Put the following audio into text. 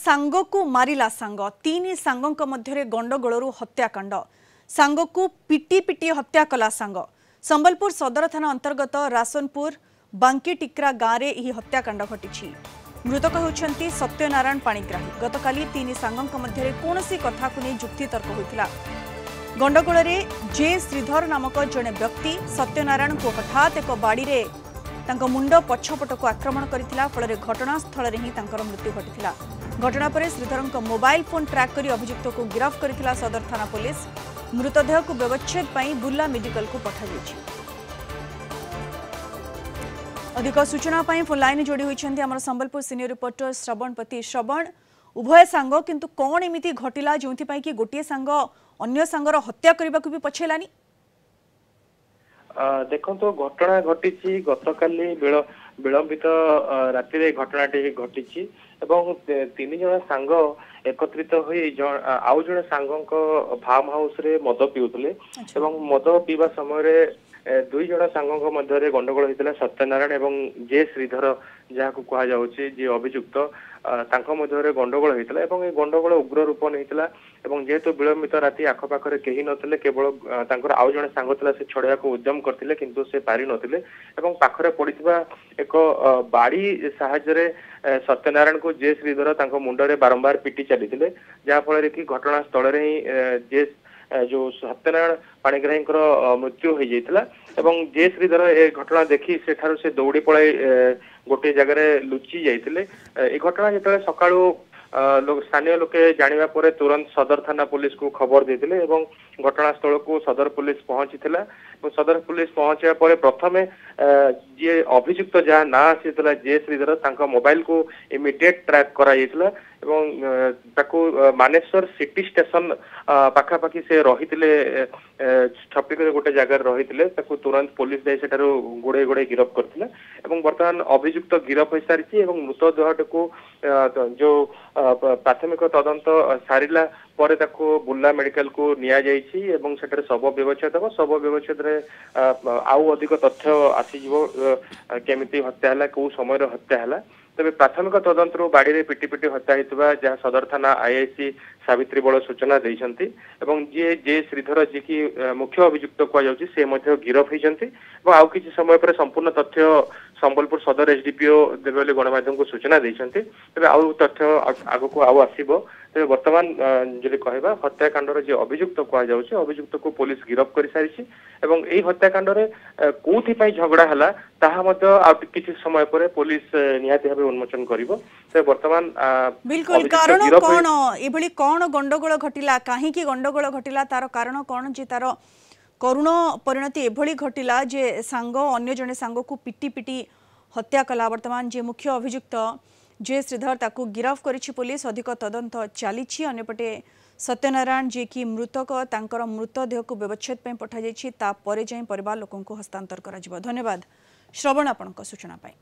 सांग को मारिला सांग तीन सांगों मध्य गंडगोलू हत्याकांड सांग को पिटी पिटी हत्या कला सांग संबलपुर सदर थाना अंतर्गत रासनपुर बांकी टिक्रा गाँव में यह हत्याकांड घटी। मृतक होती सत्यनारायण पाणिग्राही। गतकाली तीन सांगों मध्य कौन कथा को नहीं जुक्तितर्क होता। गंडगोल जे श्रीधर नामक जड़े व्यक्ति सत्यनारायण को हठात एक बाड़ी रे मुंड पछपट को आक्रमण करथिला। फल घटनास्थल में ही मृत्यु घटी। घटना पर श्रीधर मोबाइल फोन ट्रैक कर अभियुक्त को गिरफ्त करथिला सदर थाना पुलिस। मृतदेह को व्यवच्छेद पर बुर्ला मेडिकल को पठाई। अधिक सूचना फोन लाइन जोड़ी होती आम संबलपुर सीनियर रिपोर्टर श्रवण पति। श्रवण, उभय सांग किंतु कौन एमती घटिला जो कि गोटे सांग अन्य सांगर हत्या करने को भी पछेलानी? देखो तो घटना घटी गतकाली विलंबित राति घटनाटी घटी एवं तीन जन सांग एकत्रित आउ जड़े सांगों फार्म हाउस रे मद पिउतले एवं मद पीवा समय दुई जन सांगों मध्य गंडगोल होता। सत्यनारायण एवं जे श्रीधर जहाँ को कह जाउछि जे अभियुक्त तांको मध्य गंडगोल होता एवं गंडगोल उग्र रूप नहीं एवं जेहेतु विलंबित राति आखपाखे कहीं नथिले केवल तांकर आउ जने सांग थिला से छड़िया को उद्यम करथिले किंतु से पारि नथिले एवं पाखरे पड़िथिबा एक बाड़ी साहाय्य सत्यनारायण को जे श्रीधर तांको मुंडरे बारंबार पिटी चलीथिले जहाँ फल कि घटनास्थल रे ही जे जो सत्यनारायण पाणिग्राही मृत्यु हो जाता एवं जे श्रीधर ए घटना देखी सेठारु से दौड़ी पड़ाई गोटे जगह लुचि जाते। ए घटना जो सकाळू स्थानीय लोके जानिबा परे तुरंत सदर थाना पुलिस को खबर देते एवं घटनास्थल को सदर पुलिस पहुंची सदर पुलिस पहुंचा पर प्रथमे जे अभियुक्त जहाँ ना आसीला जे श्रीधर तांका मोबाइल को इमिडिएट ट्रैक करा मानेश्वर सिटी स्टेशन पाखापाखि से रही छपिक गोटे जगार रही तुरंत पुलिस जाई सेठारु गोड़े गोड़े गिरफ करथिला एवं वर्तमान अभियुक्त गिरफ हो सारी मृतदेह को जो प्राथमिक तदंत सारिला पर बुर्ला मेडिकल को निया जाइछि एवं सेठारे शव व्यवच्छेद हम शव व्यवच्छेद आउ अधिक तथ्य आसीजिवो केमिति हत्या हला को समय हत्या हला। तबे प्राथमिक तदंत बाड़ी पिटी पिटी हत्या होता जहाँ सदर थाना आईआईसी सावित्री बल सूचना देइछंती एवं जे श्रीधर जी की मुख्य अभियुक्त कहुच्छी से गिरफ होती आउ किसी समय पर संपूर्ण तथ्य संबलपुर सदर एसडीपीओ देवे बोली गणमाध्यम को सूचना देइछंती। तबे आउ तथ्य आगो को आउ आसीबो। तबे वर्तमान जदि कहबा हत्याकांडर जे अभियुक्त कहुच्छी अभियुक्त को पुलिस गिरफ कर सारी एवं एई हत्याकांड रे कोथि पई झगड़ा हला ताहा मध्य आ किछि समय पर पुलिस निहाती भाबे उन्मोचन करिवो। तबे वर्तमान बिल्कुल कारण कोन एभली कोन गंडगोल घटिला काहे कि गंडगोल घटिला तार कारण कोन जे तार करुण परिणति एभली घटिला जे सांग अन्य जने सांग को पिटी पिटी हत्या कला। वर्तमान जे मुख्य अभियुक्त जे श्रीधर ताकू गिरफ करिछि पुलिस। अधिक तदंत चलीछि। अन्यपटे सत्यनारायण जे कि मृतक तांकर मृतदेह को व्यवच्छेद पे पठा जाइछि ता परे जाई परिवार लोकन को हस्तांतर करा जिवो। धन्यवाद श्रवण आपनक सूचना पाई।